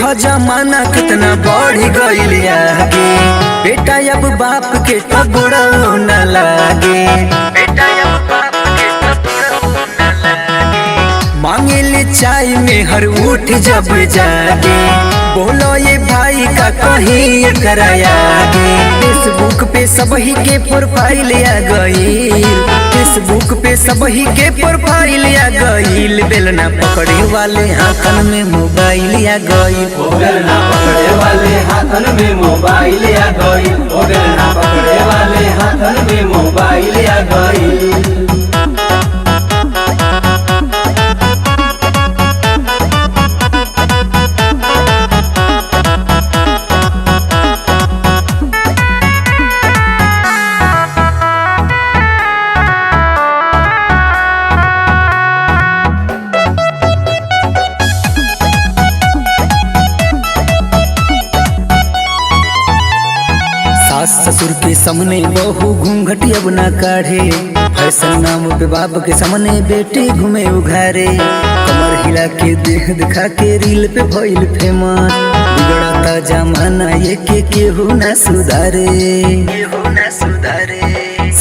देखो जमाना कितना बढ़ गईल आगे, बेटा अब बाप के तो बुढ़ऊ न लागे, बेटा अब बाप के तो बुढ़ऊ न लागे। मांगे ले चाय में हर उठ जब जागे, बोलो ये भाई का कहीं करायागे। फेसबुक पे सबही के प्रोफाइल आ गईल, फेसबुक पे सबही के प्रोफाइल आ गईल। बेलना पकड़े वाले हाथन में मोबाइल आ गईल, बेलना पकड़े वाले हाथन में मोबाइल आ गईल, बेलना पकड़े वाले हाथन में मोबाइल आ गईल। सास ससुर के सामने बहू घूंघट अब ना काढ़े, फैशन नाम पे बाप के सामने बेटे घूमे उघारे। कमर हिला के देह दिखा के रील पे भइल फेमस, बिगड़ता जमाना ये के केहू ना सुधारे, केहू ना सुधारे।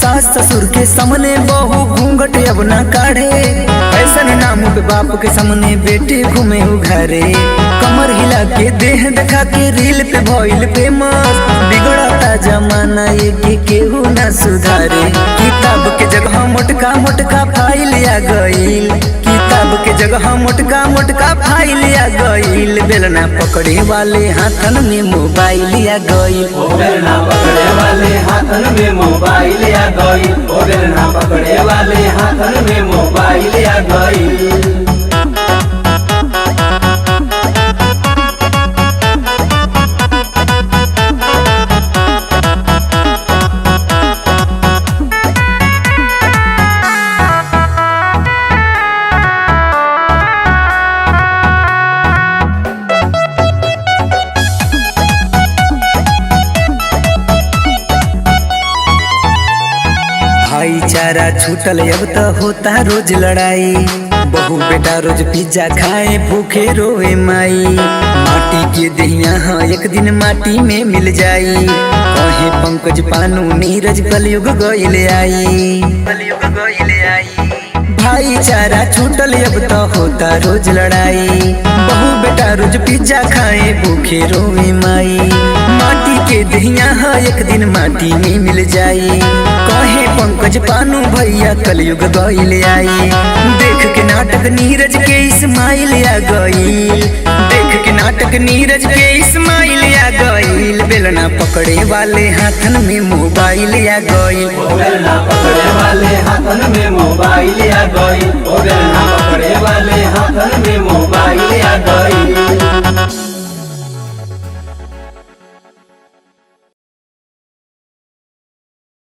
सास ससुर के सामने बहू घूंघट अब ना काढ़े, फैशन नाम पे बाप के सामने बेटे घूमे उघारे। कमर हिला के देह दिखा के रील पे भइल फेमस, बिगड़ता जमाना ये के केहू ना सुधारे। किताब के जगह मोटका मोटका फाइल आ गईल, किताब के जगह मोटका मोटका फाइल आ गईल। बेलना पकड़े वाले हाथन में मोबाइल आ गईल, बेलना पकड़े वाले हाथन में मोबाइल आ गईल, बेलना पकड़े वाले हाथन में मोबाइल आ गईल। भाईचारा छूटल अब तो होता रोज लड़ाई, बहू बेटा रोज पिज्जा खाए भूखे रोए माई। माटी के दहिया हाँ एक दिन माटी में मिल जाई, कहे पंकज पानू नीरज कलयुग गईल आई, कलयुग गईल आई। भाईचारा छूटल अब तो होता रोज लड़ाई, बहू बेटा रोज पिज्जा खाए भूखे रोए माई। माटी के दहिया हाँ एक दिन माटी में मिल जाई, कहे पंकज पानू भैया कलयुग गईल आई। देख के नाटक नीरज के इस्माइल आ गईल, देख के नाटक नीरज के इस्माइल आ गईल। बेलना पकड़े वाले हाथन में मोबाइल आ गईल, बेलना पकड़े वाले हाथ